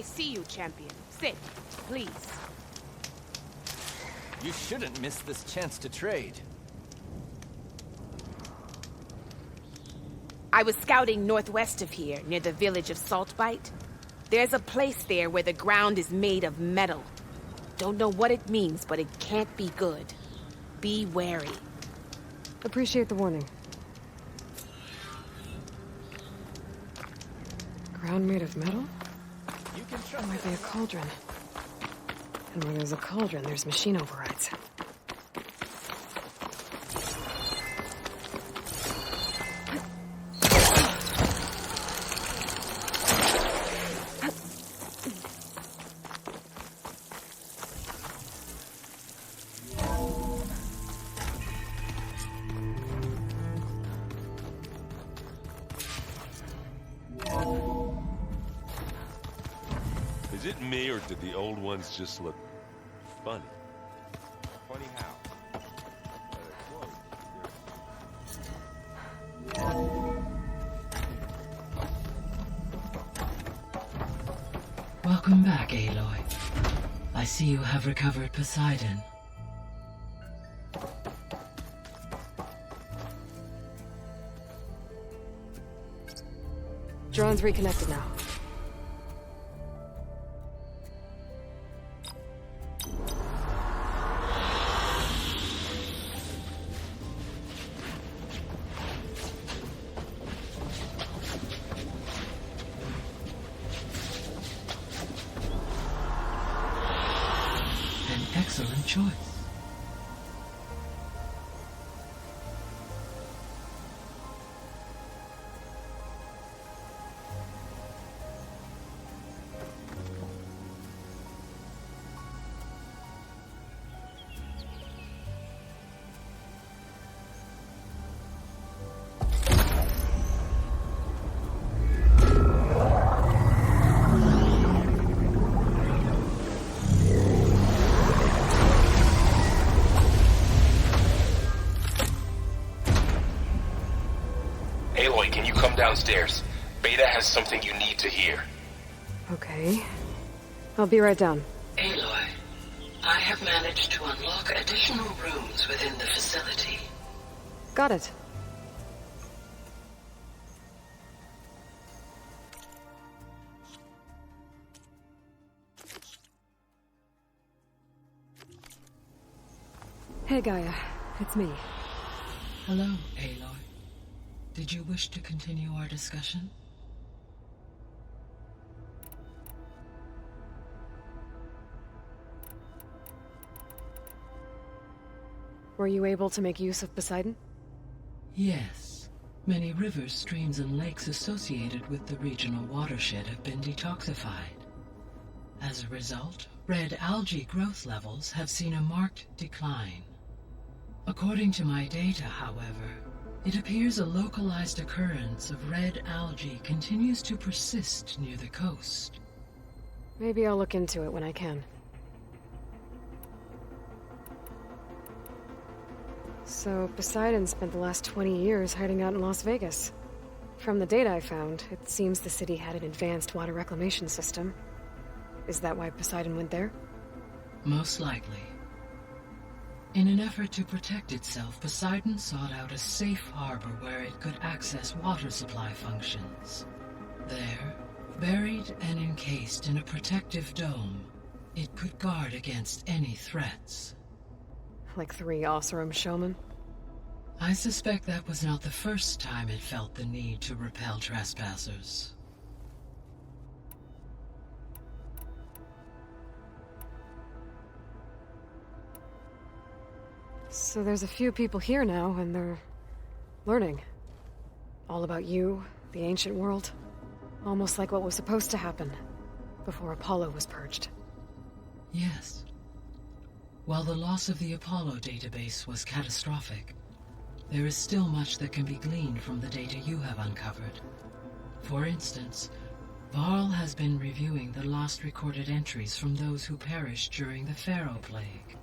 I see you, champion. Sit, please. You shouldn't miss this chance to trade. I was scouting northwest of here, near the village of Saltbite. There's a place there where the ground is made of metal. Don't know what it means, but it can't be good. Be wary. Appreciate the warning. Ground made of metal? You can That trust might be a cauldron. And where there's a cauldron, there's machine overrides. Is it me, or did the old ones just look funny? Funny how? Welcome back, Aloy. I see you have recovered Poseidon. Drone's reconnected now. An excellent choice. Aloy, can you come downstairs? Beta has something you need to hear. Okay. I'll be right down. Aloy, I have managed to unlock additional rooms within the facility. Got it. Hey, Gaia. It's me. Hello, Aloy. Did you wish to continue our discussion? Were you able to make use of Poseidon? Yes. Many rivers, streams, and lakes associated with the regional watershed have been detoxified. As a result, red algae growth levels have seen a marked decline. According to my data, however, it appears a localized occurrence of red algae continues to persist near the coast. Maybe I'll look into it when I can. So, Poseidon spent the last 20 years hiding out in Las Vegas. From the data I found, it seems the city had an advanced water reclamation system. Is that why Poseidon went there? Most likely. In an effort to protect itself, Poseidon sought out a safe harbor where it could access water supply functions. There, buried and encased in a protective dome, it could guard against any threats. Like 3 Oseram showmen? I suspect that was not the first time it felt the need to repel trespassers. So there's a few people here now, and they're learning. All about you, the ancient world. Almost like what was supposed to happen before Apollo was purged. Yes. While the loss of the Apollo database was catastrophic, there is still much that can be gleaned from the data you have uncovered. For instance, Varl has been reviewing the last recorded entries from those who perished during the Pharaoh Plague.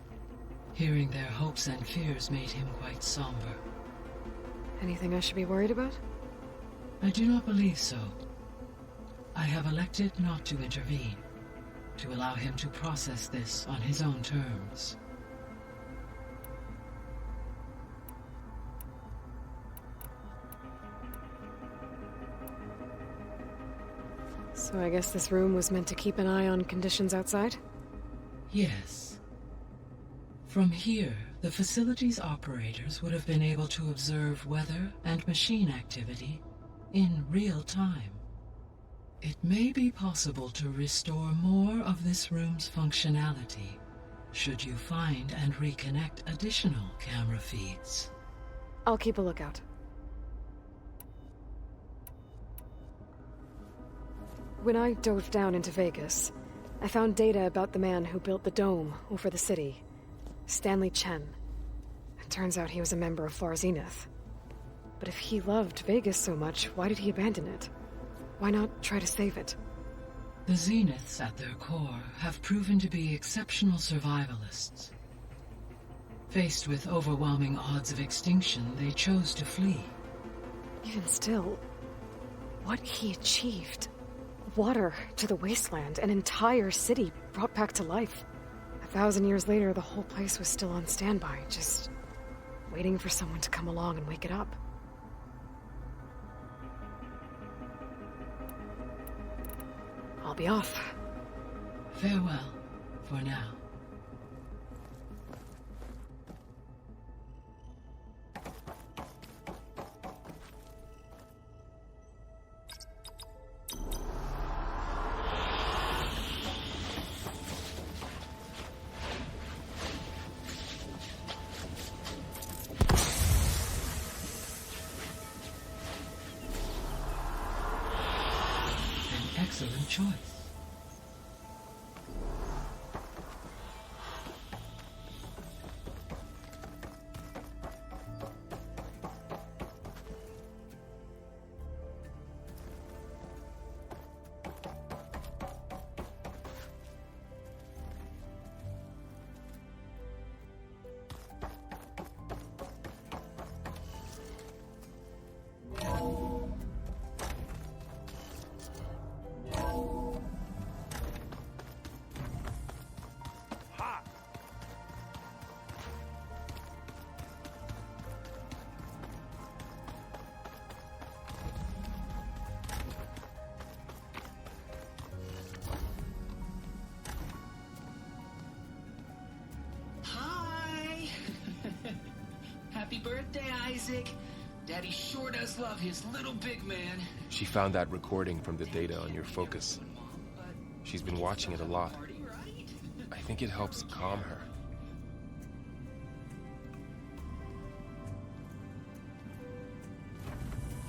Hearing their hopes and fears made him quite somber. Anything I should be worried about? I do not believe so. I have elected not to intervene. to allow him to process this on his own terms. So I guess this room was meant to keep an eye on conditions outside? Yes. From here, the facility's operators would have been able to observe weather and machine activity in real time. It may be possible to restore more of this room's functionality should you find and reconnect additional camera feeds. I'll keep a lookout. When I dove down into Vegas, I found data about the man who built the dome over the city, Stanley Chen. It turns out he was a member of Far Zenith. But if he loved Vegas so much, why did he abandon it? Why not try to save it? The Zeniths at their core have proven to be exceptional survivalists. Faced with overwhelming odds of extinction, they chose to flee. Even still, what he achieved. Water to the wasteland, an entire city brought back to life. 1,000 years later, the whole place was still on standby, just waiting for someone to come along and wake it up. I'll be off. Farewell, for now. Excellent choice. Happy birthday, Isaac. Daddy sure does love his little big man. She found that recording from the data on your focus. She's been watching it a lot. I think it helps calm her.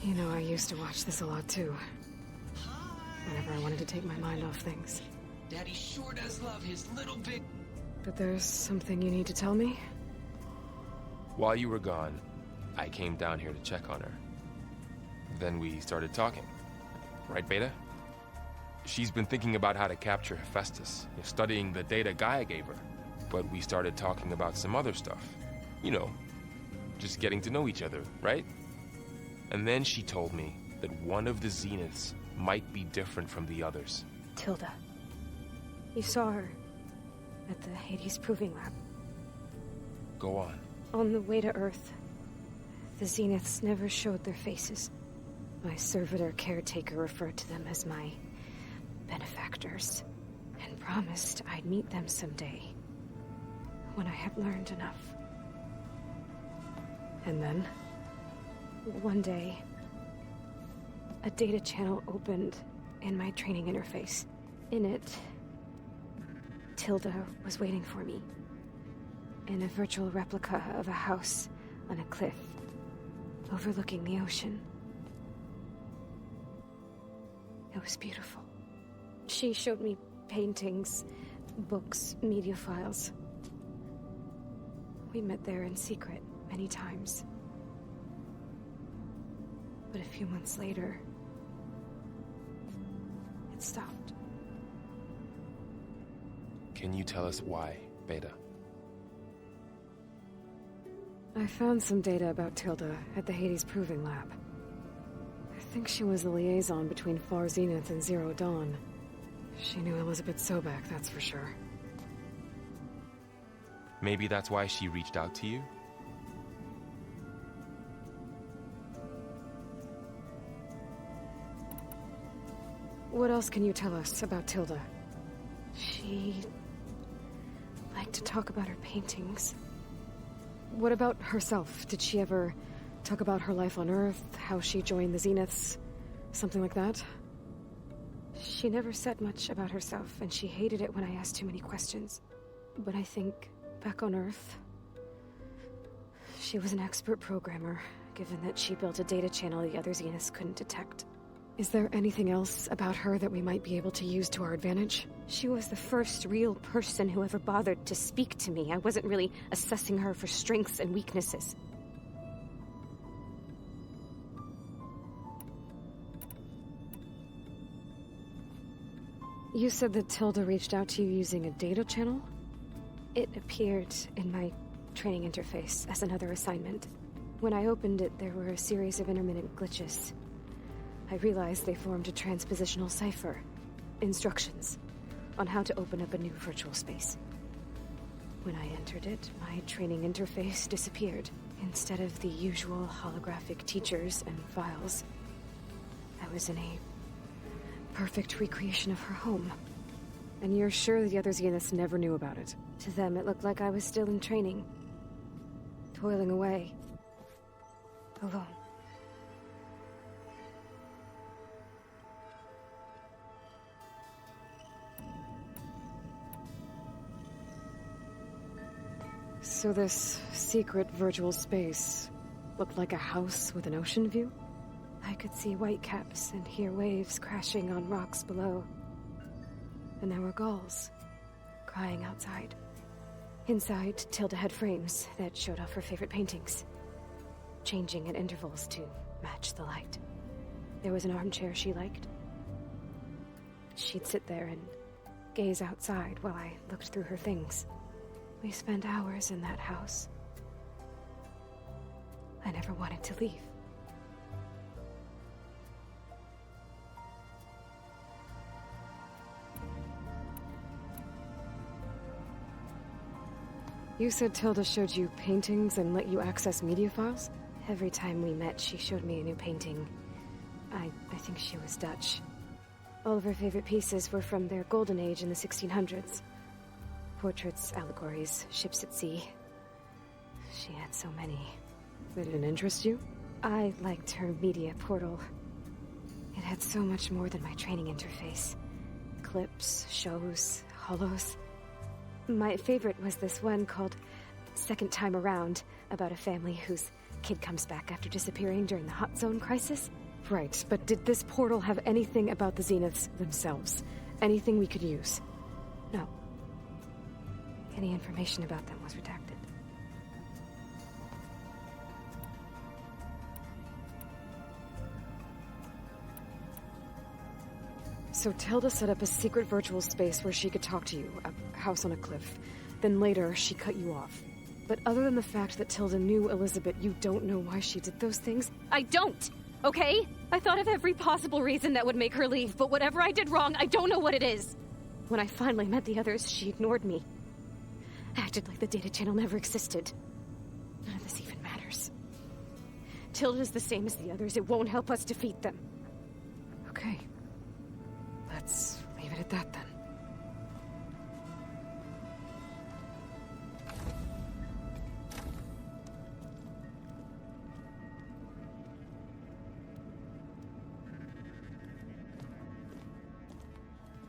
You know, I used to watch this a lot too. Whenever I wanted to take my mind off things. Daddy sure does love his little big... But there's something you need to tell me? While you were gone, I came down here to check on her. Then we started talking. Right, Beta? She's been thinking about how to capture Hephaestus, studying the data Gaia gave her. But we started talking about some other stuff. You know, just getting to know each other, right? And then she told me that one of the Zeniths might be different from the others. Tilda. You saw her at the Hades Proving Lab. Go on. On the way to Earth, the Zeniths never showed their faces. My servitor caretaker referred to them as my benefactors, and promised I'd meet them someday, when I had learned enough. And then, one day, a data channel opened in my training interface. In it, Tilda was waiting for me. In a virtual replica of a house on a cliff, overlooking the ocean. It was beautiful. She showed me paintings, books, media files. We met there in secret many times. But a few months later, it stopped. Can you tell us why, Beta? I found some data about Tilda at the Hades Proving Lab. I think she was the liaison between Far Zenith and Zero Dawn. She knew Elizabeth Sobek, that's for sure. Maybe that's why she reached out to you? What else can you tell us about Tilda? She liked to talk about her paintings. What about herself? Did she ever talk about her life on Earth, how she joined the Zeniths, something like that? She never said much about herself, and she hated it when I asked too many questions. But I think, back on Earth, she was an expert programmer, given that she built a data channel the other Zeniths couldn't detect. Is there anything else about her that we might be able to use to our advantage? She was the first real person who ever bothered to speak to me. I wasn't really assessing her for strengths and weaknesses. You said that Tilda reached out to you using a data channel? It appeared in my training interface as another assignment. When I opened it, there were a series of intermittent glitches. I realized they formed a transpositional cipher. Instructions on how to open up a new virtual space. When I entered it, my training interface disappeared. Instead of the usual holographic teachers and files, I was in a perfect recreation of her home. And you're sure the other Zeniths never knew about it? To them, it looked like I was still in training. Toiling away. Alone. So this secret virtual space looked like a house with an ocean view? I could see whitecaps and hear waves crashing on rocks below. And there were gulls crying outside. Inside, Tilda had frames that showed off her favorite paintings, changing at intervals to match the light. There was an armchair she liked. She'd sit there and gaze outside while I looked through her things. We spent hours in that house. I never wanted to leave. You said Tilda showed you paintings and let you access media files? Every time we met, she showed me a new painting. I think she was Dutch. All of her favorite pieces were from their golden age in the 1600s. Portraits, allegories, ships at sea. She had so many. They didn't interest you? I liked her media portal. It had so much more than my training interface. Clips, shows, holos. My favorite was this one called Second Time Around, about a family whose kid comes back after disappearing during the Hot Zone crisis. Right, but did this portal have anything about the Zeniths themselves? Anything we could use? No. Any information about them was redacted. So Tilda set up a secret virtual space where she could talk to you, a house on a cliff. Then later, she cut you off. But other than the fact that Tilda knew Elizabeth, you don't know why she did those things? I don't! Okay? I thought of every possible reason that would make her leave, but whatever I did wrong, I don't know what it is. When I finally met the others, she ignored me. Acted like the data channel never existed. None of this even matters. Tilda's the same as the others. It won't help us defeat them. Okay. Let's leave it at that then.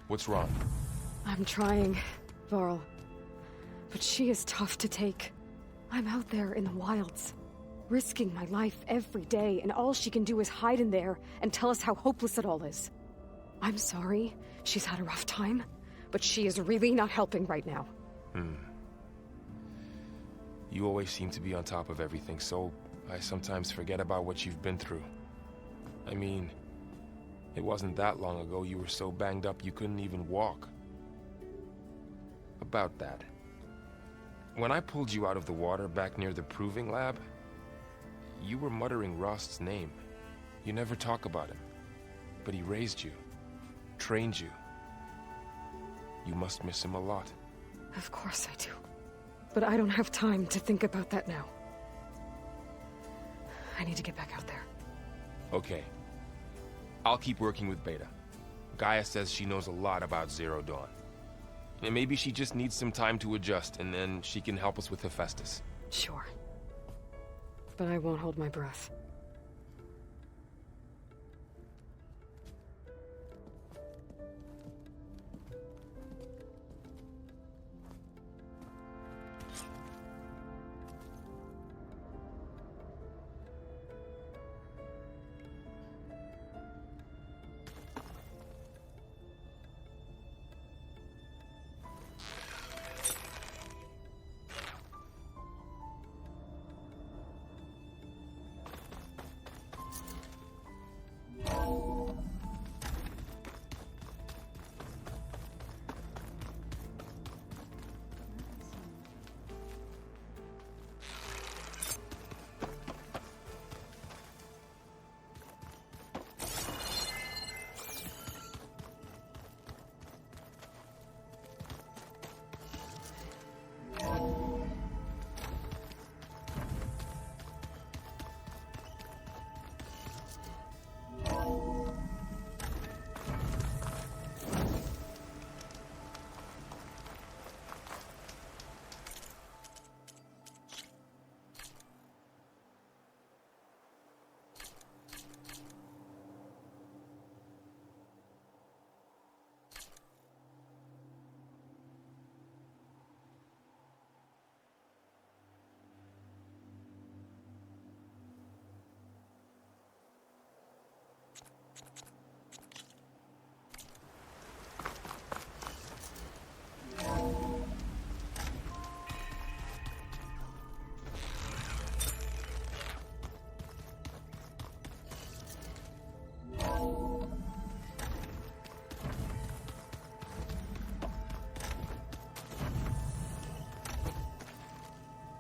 What's wrong? I'm trying, Varl. But she is tough to take. I'm out there in the wilds, risking my life every day, and all she can do is hide in there and tell us how hopeless it all is. I'm sorry, she's had a rough time, but she is really not helping right now. You always seem to be on top of everything, so I sometimes forget about what you've been through. I mean, it wasn't that long ago you were so banged up you couldn't even walk. About that. When I pulled you out of the water back near the proving lab, you were muttering Rost's name. You never talk about him. But he raised you, trained you, You must miss him a lot. Of course I do. But I don't have time to think about that now. I need to get back out there. Okay. I'll keep working with Beta. Gaia says she knows a lot about Zero Dawn. And maybe she just needs some time to adjust, and then she can help us with Hephaestus. Sure. But I won't hold my breath.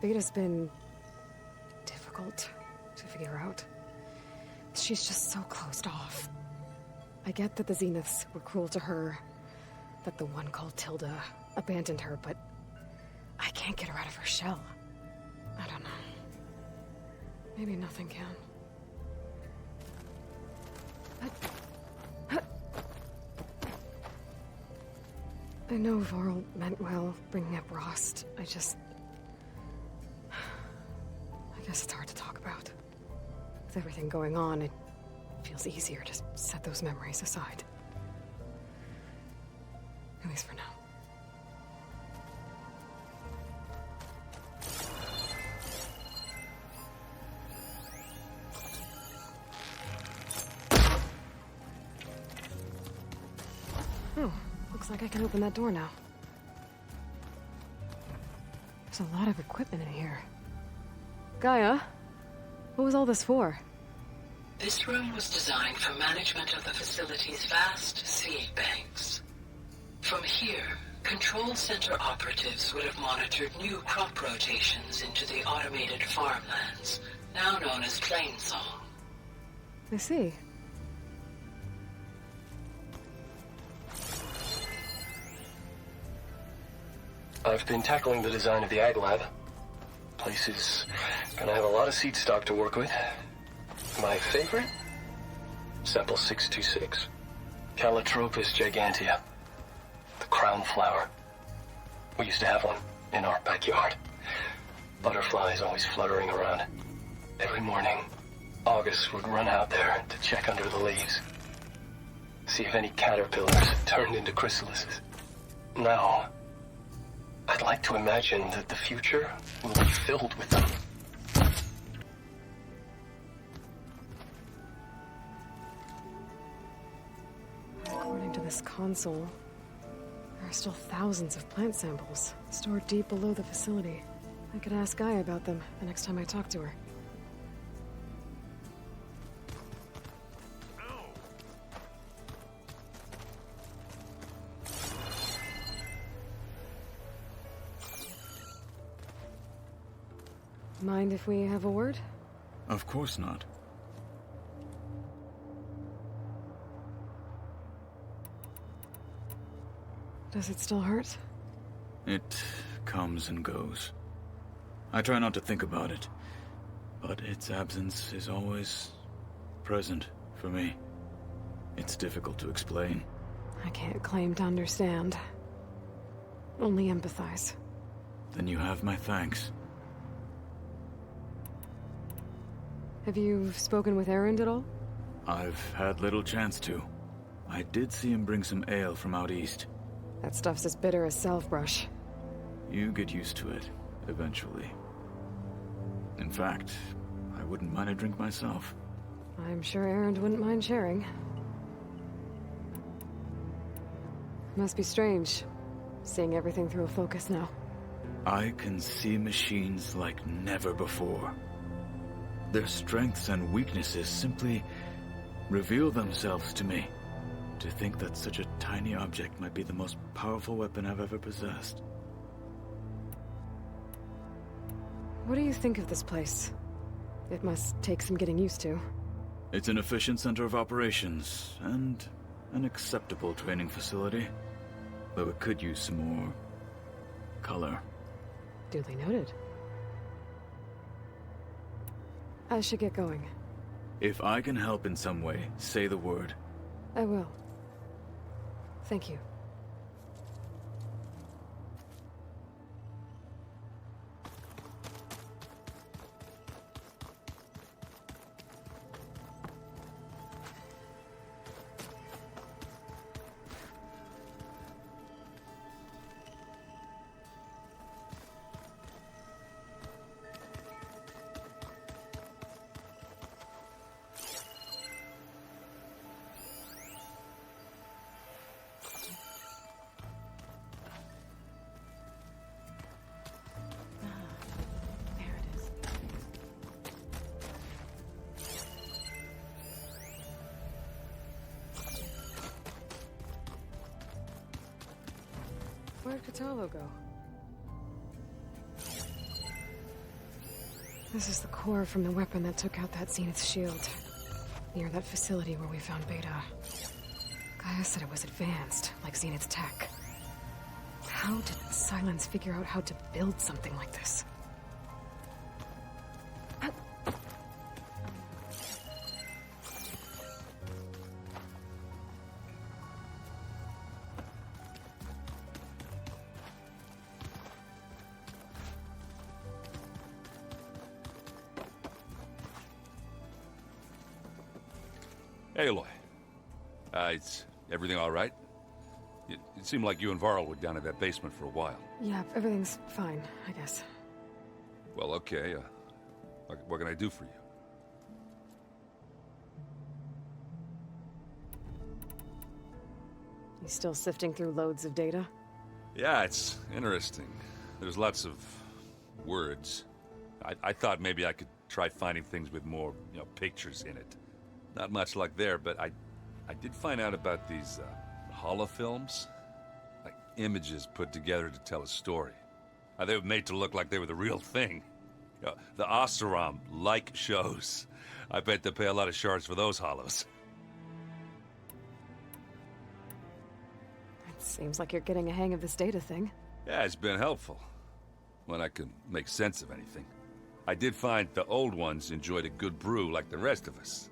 Beta's been difficult to figure out. She's just so closed off. I get that the Zeniths were cruel to her, that the one called Tilda abandoned her, but I can't get her out of her shell. I don't know. Maybe nothing can. I know Varl meant well, bringing up Rost. I guess it's hard to talk about. With everything going on, it feels easier to set those memories aside. At least for now. Oh, looks like I can open that door now. There's a lot of equipment in here. Gaia, what was all this for? This room was designed for management of the facility's vast seed banks. From here, Control Center operatives would have monitored new crop rotations into the automated farmlands, now known as Plainsong. I see. I've been tackling the design of the Ag Lab. Place is gonna have a lot of seed stock to work with. My favorite? Sample 626. Calotropis gigantea. The crown flower. We used to have one in our backyard. Butterflies always fluttering around. Every morning, August would run out there to check under the leaves. See if any caterpillars had turned into chrysalises. Now, I'd like to imagine that the future will be filled with them. According to this console, there are still thousands of plant samples stored deep below the facility. I could ask Gaia about them the next time I talk to her. Mind if we have a word? Of course not. Does it still hurt? It comes and goes. I try not to think about it, but its absence is always present for me. It's difficult to explain. I can't claim to understand. Only empathize. Then you have my thanks. Have you spoken with Erend at all? I've had little chance to. I did see him bring some ale from out east. That stuff's as bitter as salve-brush. You get used to it, eventually. In fact, I wouldn't mind a drink myself. I'm sure Erend wouldn't mind sharing. Must be strange, seeing everything through a focus now. I can see machines like never before. Their strengths and weaknesses simply reveal themselves to me. To think that such a tiny object might be the most powerful weapon I've ever possessed. What do you think of this place? It must take some getting used to. It's an efficient center of operations, and an acceptable training facility. Though it could use some more color. Duly noted. I should get going. If I can help in some way, say the word. I will. Thank you. Where'd Katalo go? This is the core from the weapon that took out that Zenith's shield. Near that facility where we found Beta. Gaia said it was advanced, like Zenith's tech. How did Silence figure out how to build something like this? Hey, Aloy. Is everything all right? It seemed like you and Varl were down in that basement for a while. Yeah, everything's fine, I guess. Well, okay. What can I do for you? You still sifting through loads of data? Yeah, it's interesting. There's lots of words. I thought maybe I could try finding things with more, pictures in it. Not much luck there, but I did find out about these holofilms. Like images put together to tell a story. They were made to look like they were the real thing. The Oseram like shows. I bet they pay a lot of shards for those hollows. It seems like you're getting a hang of this data thing. Yeah, it's been helpful. When I can make sense of anything. I did find the old ones enjoyed a good brew like the rest of us.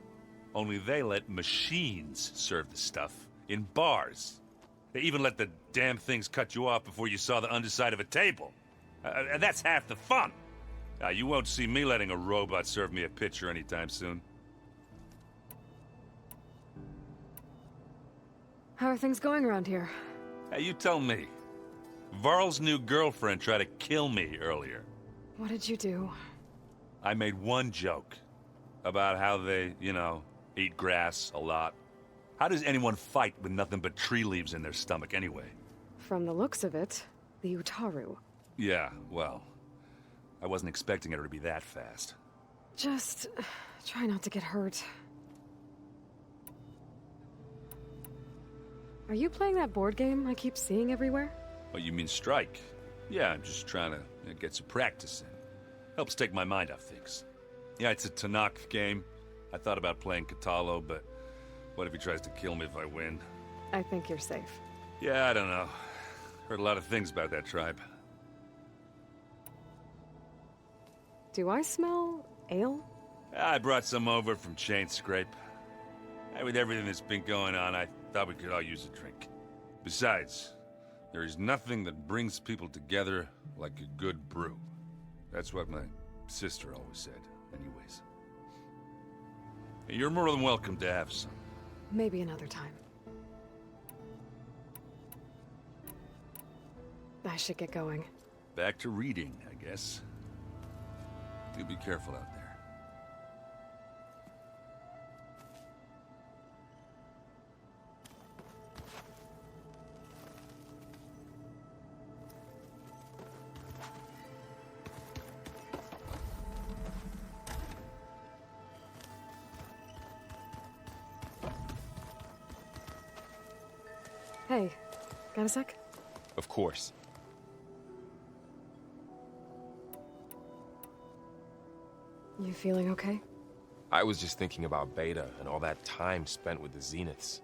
Only they let machines serve the stuff in bars. They even let the damn things cut you off before you saw the underside of a table. And that's half the fun. You won't see me letting a robot serve me a pitcher anytime soon. How are things going around here? Hey, you tell me. Varl's new girlfriend tried to kill me earlier. What did you do? I made one joke about how they, eat grass a lot. How does anyone fight with nothing but tree leaves in their stomach anyway? From the looks of it, the Utaru. Yeah, well, I wasn't expecting her to be that fast. Just try not to get hurt. Are you playing that board game I keep seeing everywhere? Oh, you mean Strike? Yeah, I'm just trying to get some practice in. Helps take my mind off things. Yeah, it's a Tanakh game. I thought about playing Katalo, but what if he tries to kill me if I win? I think you're safe. Yeah, I don't know. Heard a lot of things about that tribe. Do I smell ale? I brought some over from Chain Scrape. And with everything that's been going on, I thought we could all use a drink. Besides, there is nothing that brings people together like a good brew. That's what my sister always said, anyways. You're more than welcome to have some. Maybe another time. I should get going. Back to reading, I guess. Do be careful out there. Hey, got a sec? Of course. You feeling okay? I was just thinking about Beta and all that time spent with the Zeniths.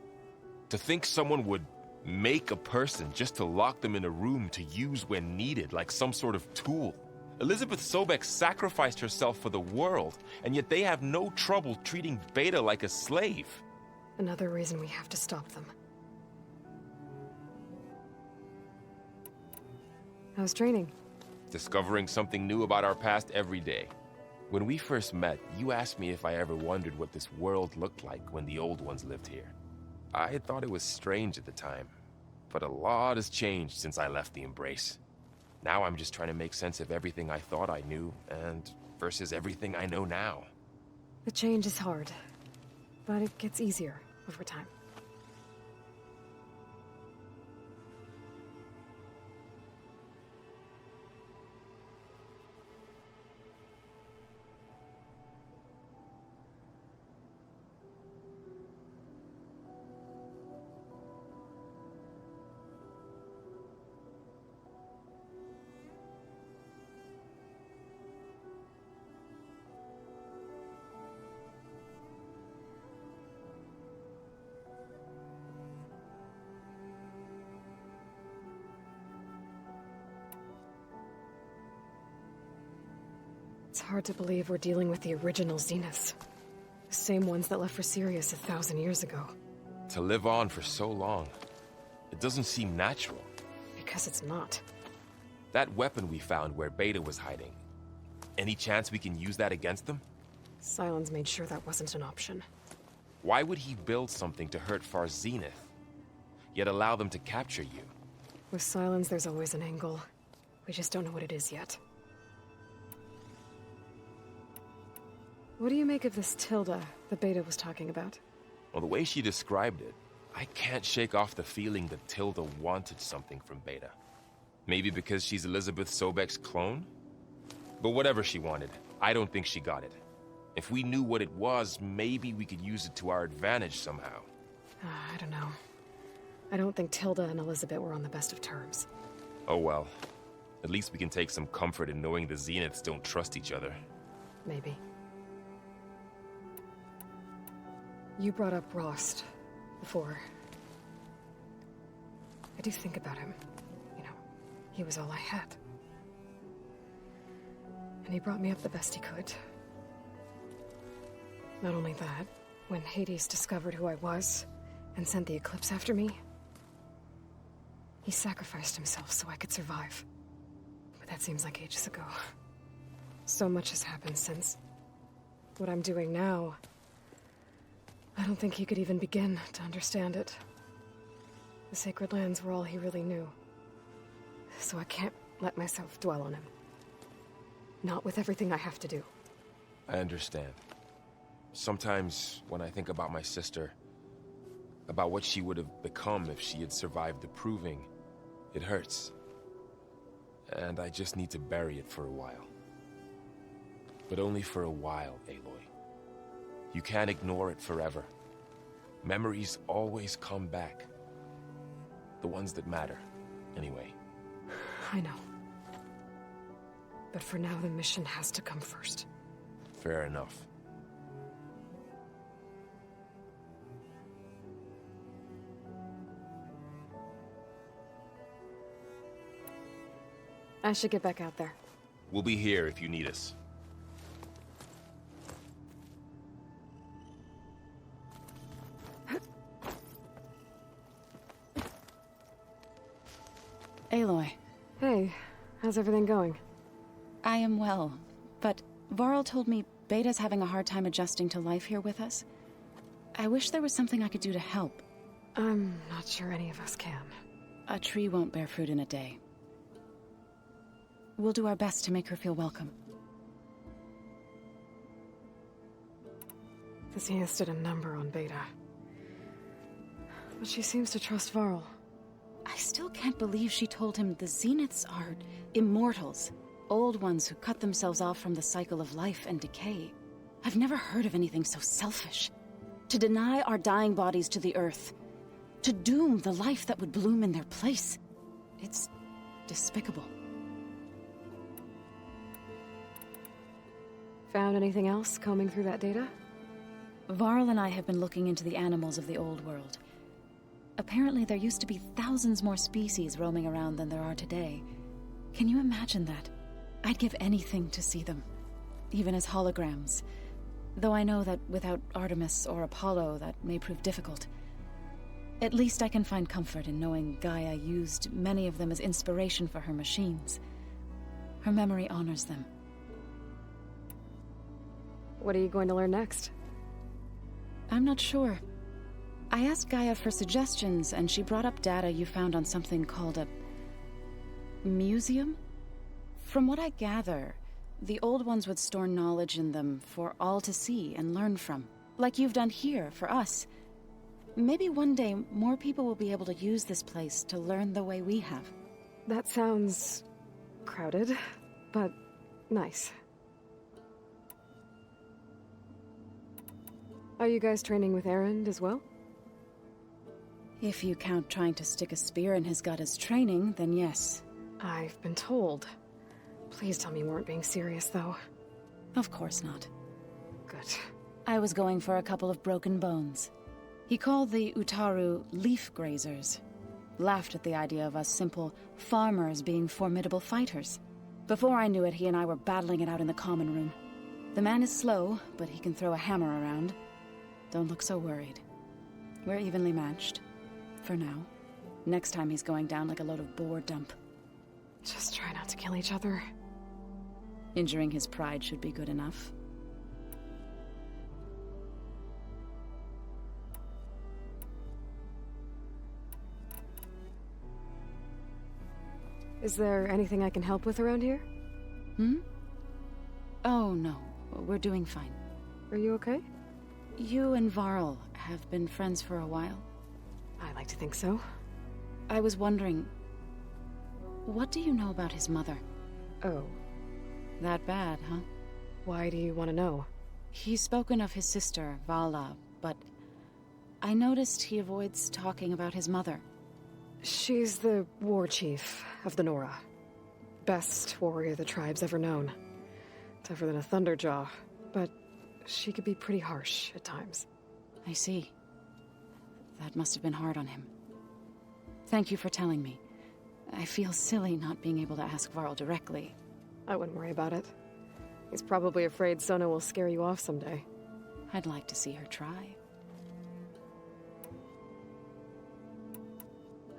To think someone would make a person just to lock them in a room to use when needed, like some sort of tool. Elizabeth Sobek sacrificed herself for the world, and yet they have no trouble treating Beta like a slave. Another reason we have to stop them. How's training? Discovering something new about our past every day. When we first met, you asked me if I ever wondered what this world looked like when the old ones lived here. I had thought it was strange at the time, but a lot has changed since I left the Embrace. Now I'm just trying to make sense of everything I thought I knew, and versus everything I know now. The change is hard, but it gets easier over time. It's hard to believe we're dealing with the original Zeniths. The same ones that left for Sirius 1,000 years ago. To live on for so long, it doesn't seem natural. Because it's not. That weapon we found where Beta was hiding, any chance we can use that against them? Sylens made sure that wasn't an option. Why would he build something to hurt Far's Zenith, yet allow them to capture you? With Sylens, there's always an angle. We just don't know what it is yet. What do you make of this Tilda that Beta was talking about? Well, the way she described it, I can't shake off the feeling that Tilda wanted something from Beta. Maybe because she's Elizabeth Sobek's clone? But whatever she wanted, I don't think she got it. If we knew what it was, maybe we could use it to our advantage somehow. I don't know. I don't think Tilda and Elizabeth were on the best of terms. Oh well. At least we can take some comfort in knowing the Zeniths don't trust each other. Maybe. You brought up Rost before. I do think about him. You know, he was all I had. And he brought me up the best he could. Not only that, when Hades discovered who I was and sent the Eclipse after me, he sacrificed himself so I could survive. But that seems like ages ago. So much has happened since. What I'm doing now, I don't think he could even begin to understand it. The Sacred Lands were all he really knew. So I can't let myself dwell on him. Not with everything I have to do. I understand. Sometimes, when I think about my sister, about what she would have become if she had survived the Proving, it hurts. And I just need to bury it for a while. But only for a while, Aloy. You can't ignore it forever. Memories always come back. The ones that matter, anyway. I know. But for now, the mission has to come first. Fair enough. I should get back out there. We'll be here if you need us. Aloy. Hey, how's everything going? I am well, but Varl told me Beta's having a hard time adjusting to life here with us. I wish there was something I could do to help. I'm not sure any of us can. A tree won't bear fruit in a day. We'll do our best to make her feel welcome. The Zenith did a number on Beta. But she seems to trust Varl. I still can't believe she told him the Zeniths are immortals. Old ones who cut themselves off from the cycle of life and decay. I've never heard of anything so selfish. To deny our dying bodies to the earth. To doom the life that would bloom in their place. It's despicable. Found anything else combing through that data? Varl and I have been looking into the animals of the old world. Apparently there used to be thousands more species roaming around than there are today. Can you imagine that? I'd give anything to see them, even as holograms. Though I know that without Artemis or Apollo, that may prove difficult. At least I can find comfort in knowing Gaia used many of them as inspiration for her machines. Her memory honors them. What are you going to learn next? I'm not sure. I asked Gaia for suggestions, and she brought up data you found on something called a museum? From what I gather, the old ones would store knowledge in them for all to see and learn from, like you've done here for us. Maybe one day more people will be able to use this place to learn the way we have. That sounds crowded, but nice. Are you guys training with Erend as well? If you count trying to stick a spear in his gut as training, then yes. I've been told. Please tell me you weren't being serious, though. Of course not. Good. I was going for a couple of broken bones. He called the Utaru leaf grazers. Laughed at the idea of us simple farmers being formidable fighters. Before I knew it, he and I were battling it out in the common room. The man is slow, but he can throw a hammer around. Don't look so worried. We're evenly matched. For now. Next time he's going down like a load of boar dump. Just try not to kill each other. Injuring his pride should be good enough. Is there anything I can help with around here? Oh, no. We're doing fine. Are you okay? You and Varl have been friends for a while. I like to think so. I was wondering, what do you know about his mother? Oh. That bad, huh? Why do you want to know? He's spoken of his sister, Vala, but I noticed he avoids talking about his mother. She's the war chief of the Nora. Best warrior the tribe's ever known. Tougher than a Thunderjaw, but she could be pretty harsh at times. I see. That must have been hard on him. Thank you for telling me. I feel silly not being able to ask Varl directly. I wouldn't worry about it. He's probably afraid Sona will scare you off someday. I'd like to see her try.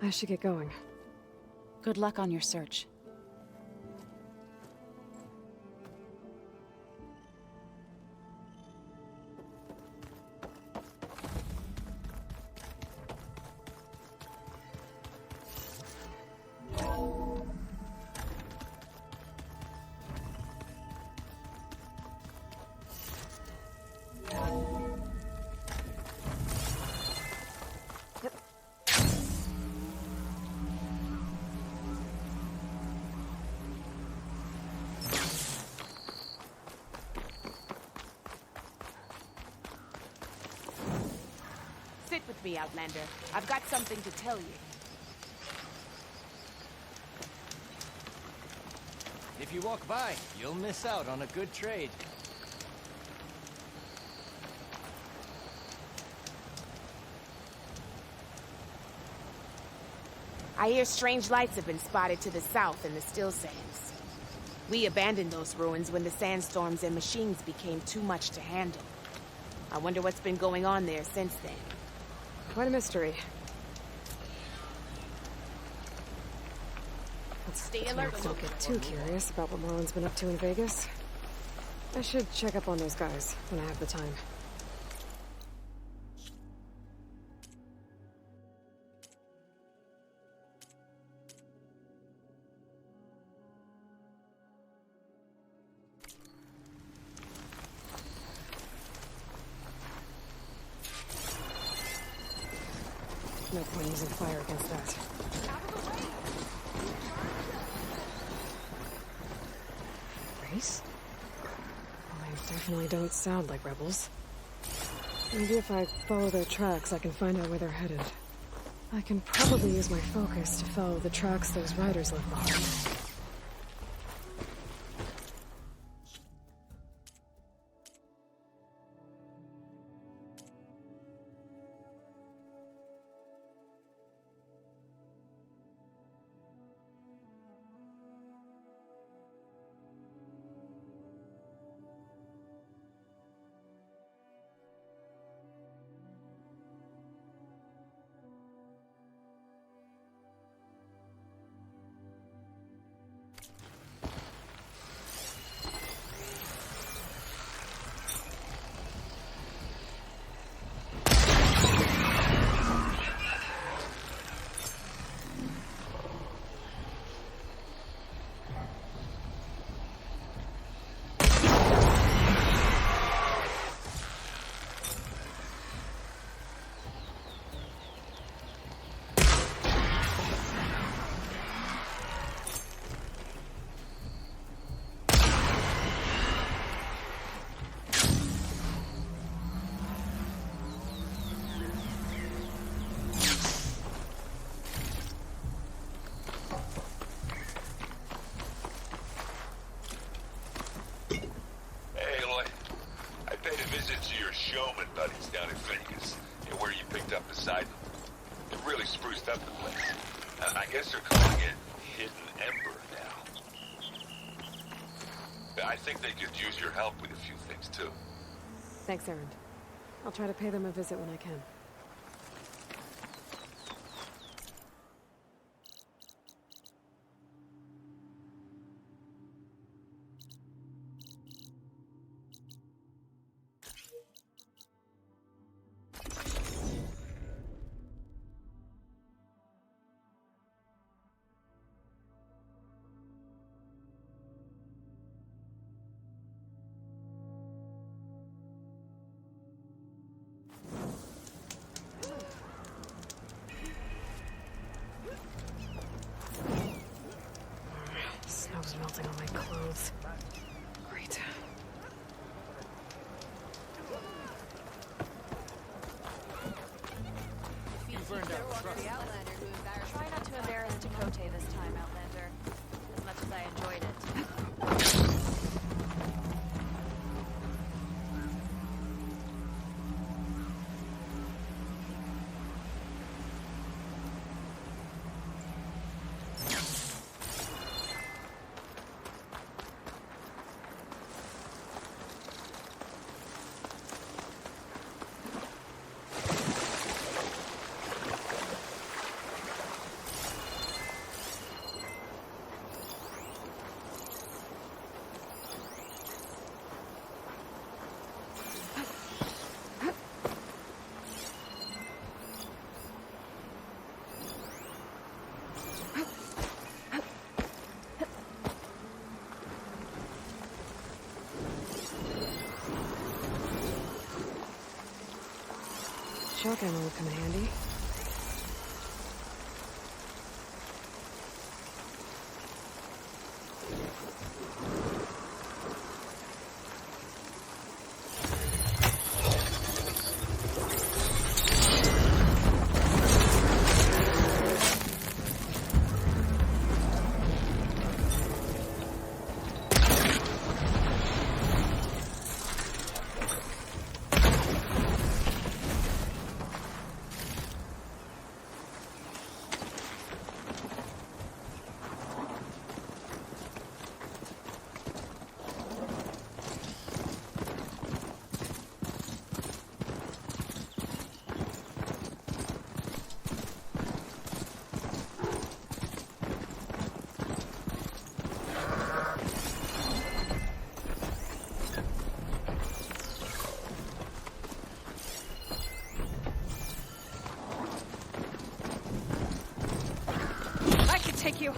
I should get going. Good luck on your search. Sit with me, Outlander. I've got something to tell you. If you walk by, you'll miss out on a good trade. I hear strange lights have been spotted to the south in the still sands. We abandoned those ruins when the sandstorms and machines became too much to handle. I wonder what's been going on there since then. Quite a mystery. Stay alert. Don't get too curious about what Marlon's been up to in Vegas. I should check up on those guys when I have the time. No point using fire against that. Race? Well, they definitely don't sound like rebels. Maybe if I follow their tracks, I can find out where they're headed. I can probably use my focus to follow the tracks those riders left behind. Showman buddies down in Vegas, where you picked up beside them. It really spruced up the place. I guess they're calling it Hidden Ember now. I think they could use your help with a few things, too. Thanks, Errand. I'll try to pay them a visit when I can. Snow's melting on my clothes. Great. Try not to embarrass Dakota this time, Outlander. As much as I enjoyed it. Shotgun will come in handy. you.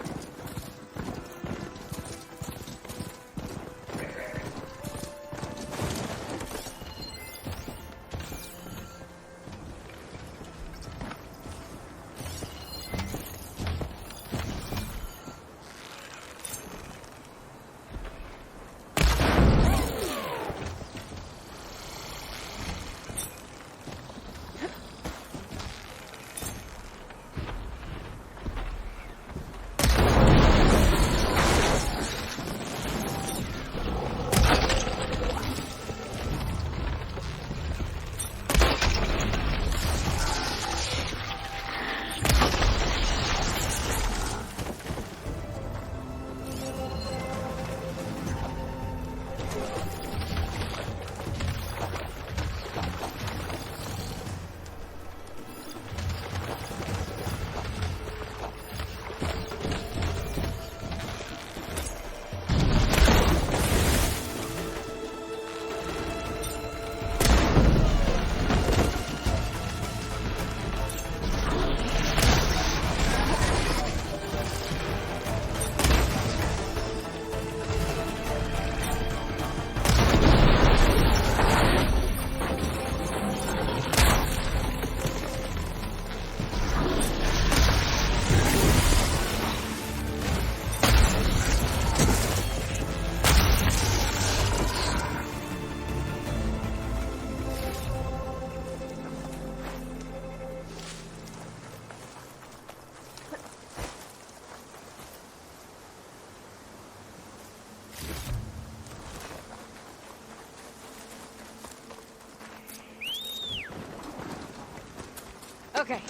Okay.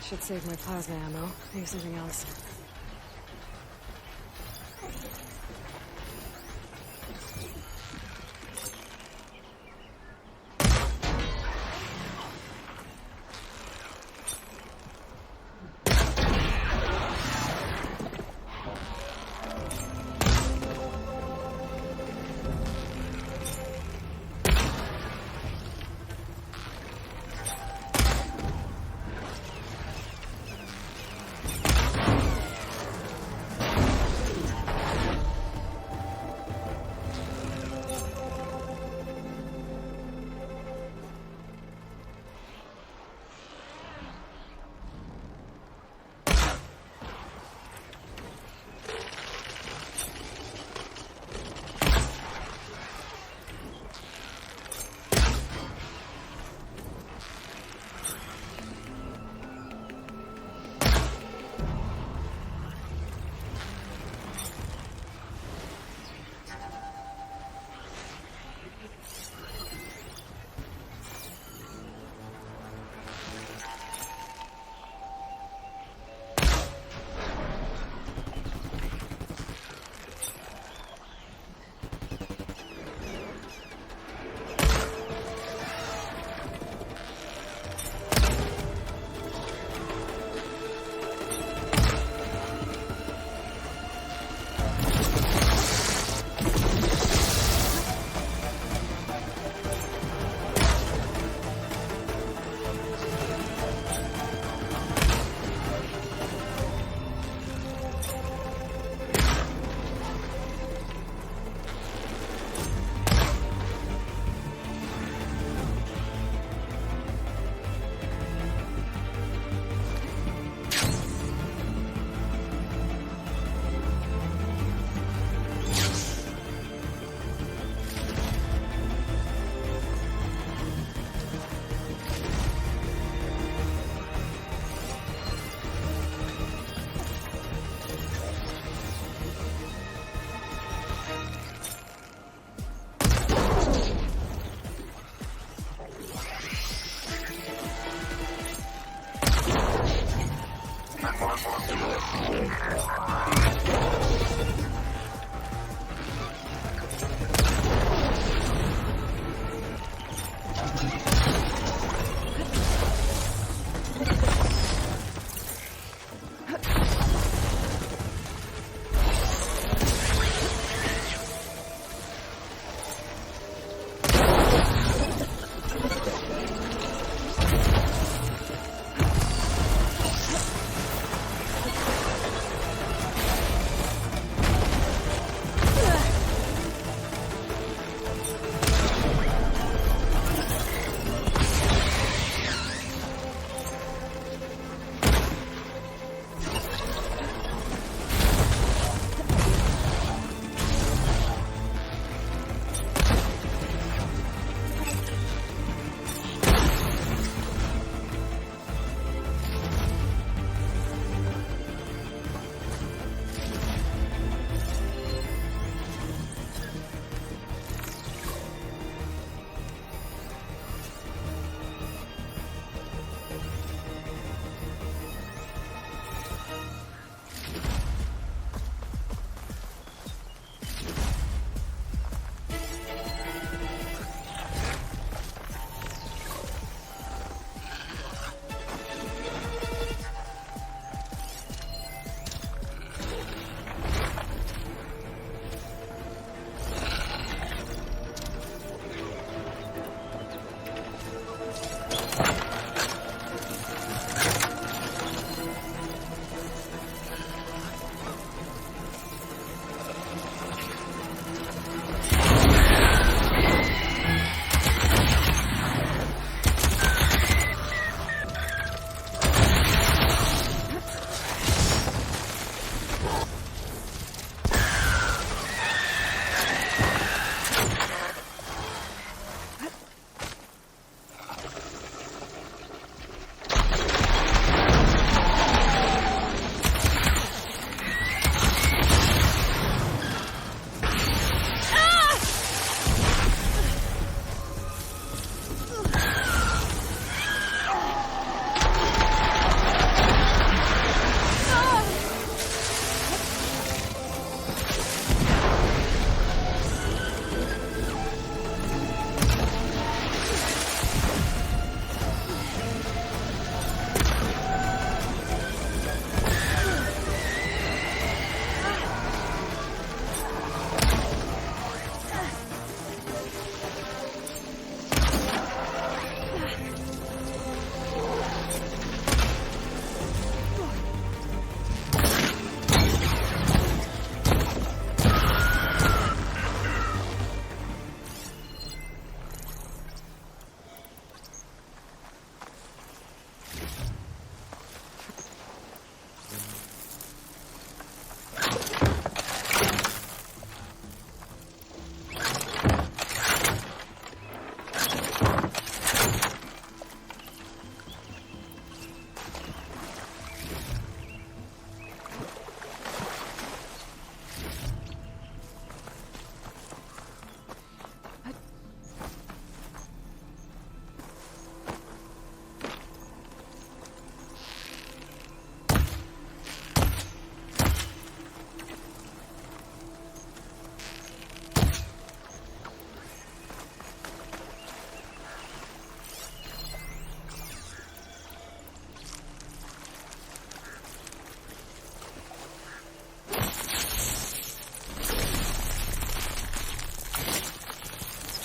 Should save my plasma ammo. Maybe something else.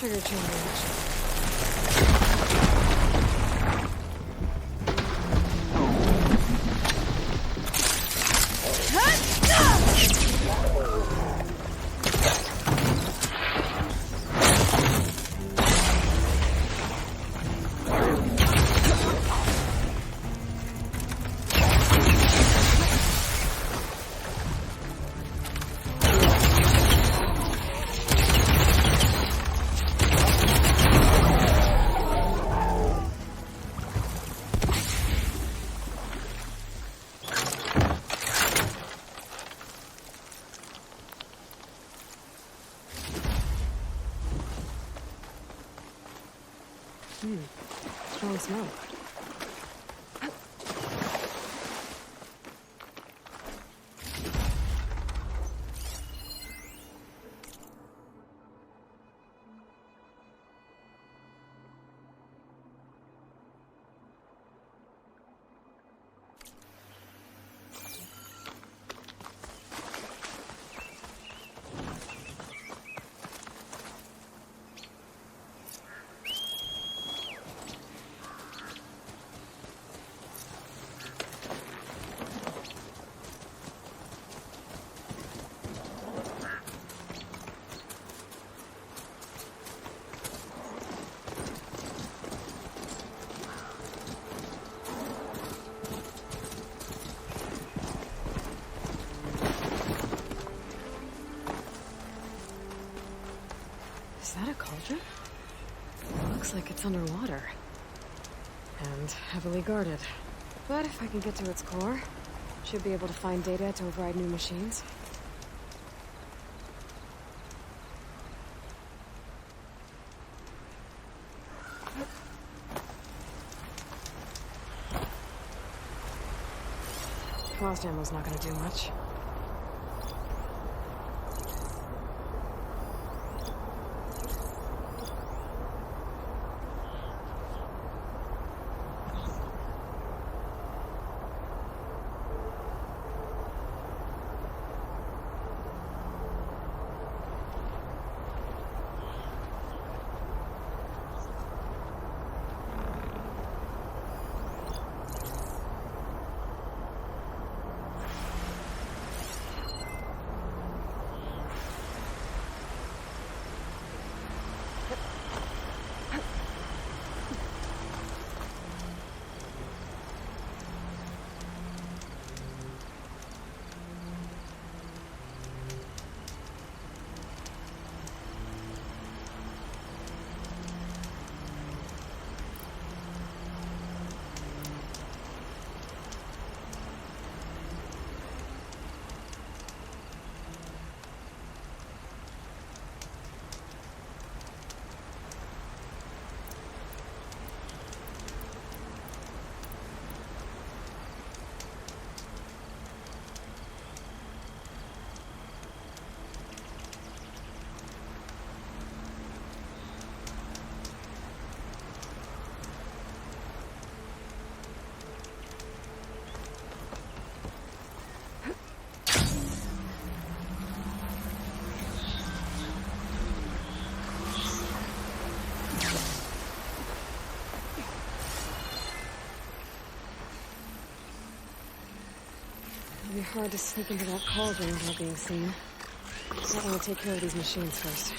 Trigger chain reaction. Strong smell. Is that a cauldron? It looks like it's underwater. And heavily guarded. But if I can get to its core, should be able to find data to override new machines. Frost ammo's not gonna do much. It'll be hard to sneak into that cauldron without being seen. I want to take care of these machines first.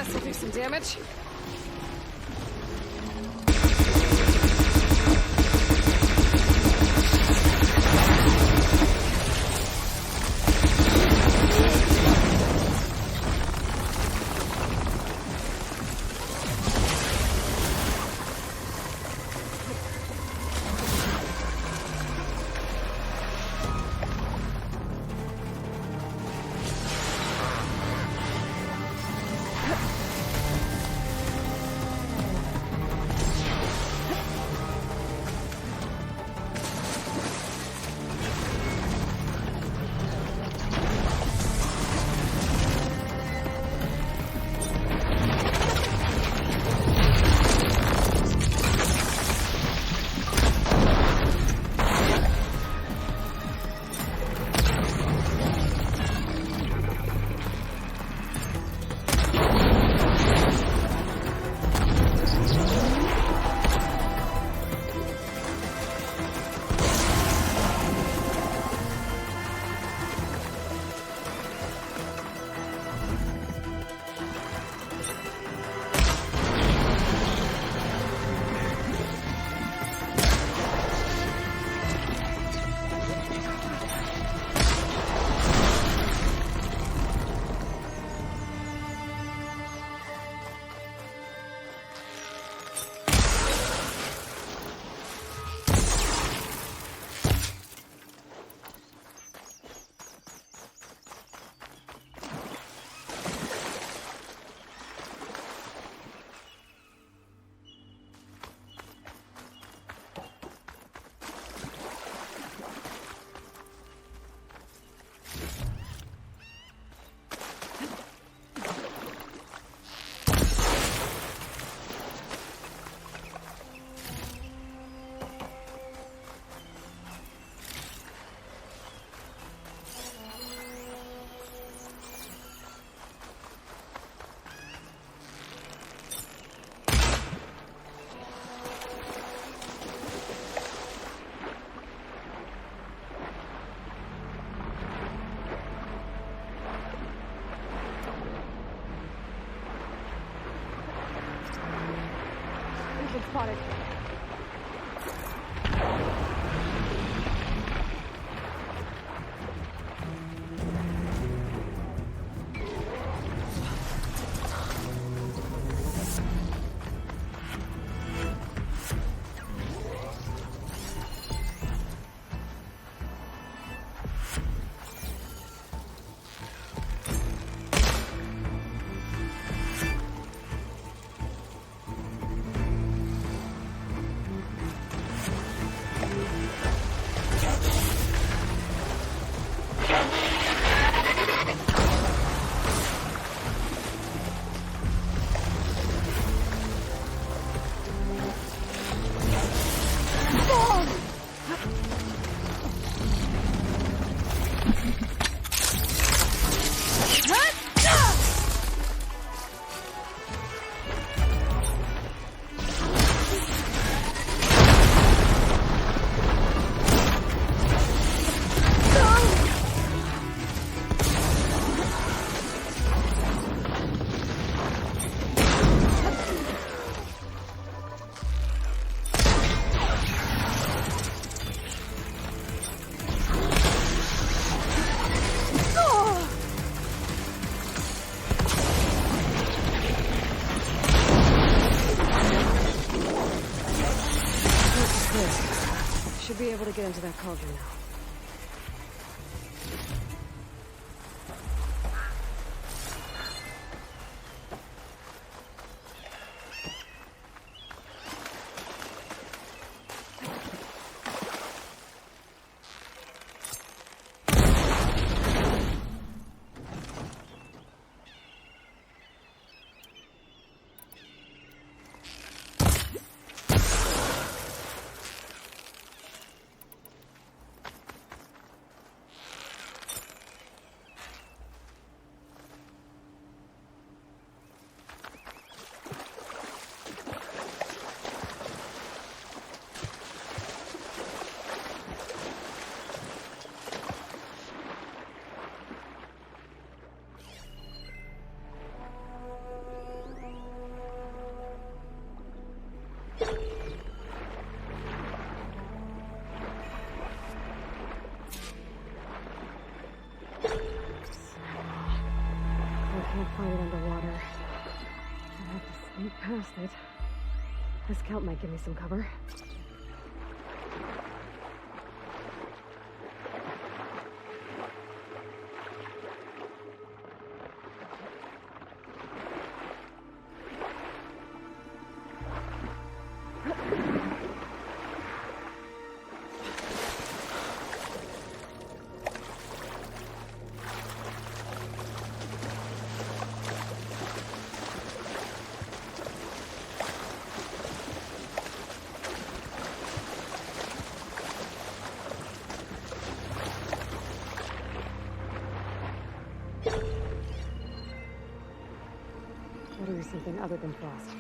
This'll do some damage. spotted. Should be able to get into that cauldron now. Find it underwater. I have to sneak past it. This kelp might give me some cover. Gotta be something other than frost.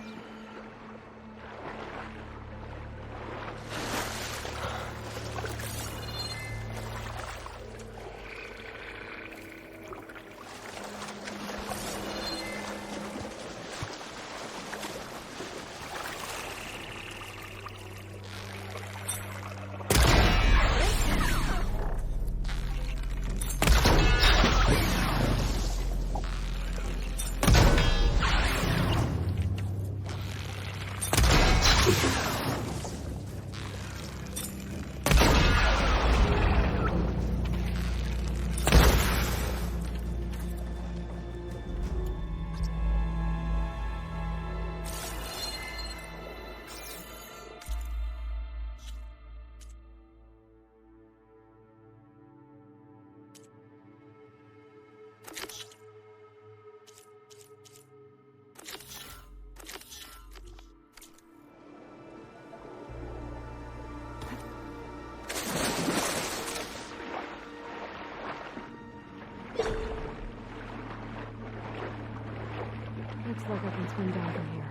Looks like I can swim down from here.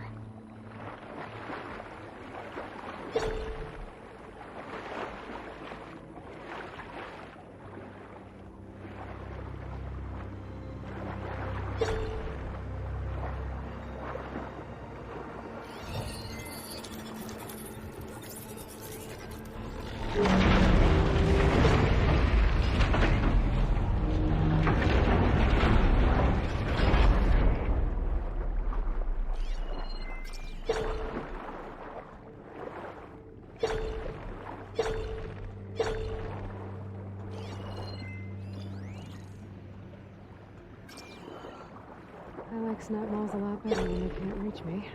I like snap malls a lot better when they can't reach me.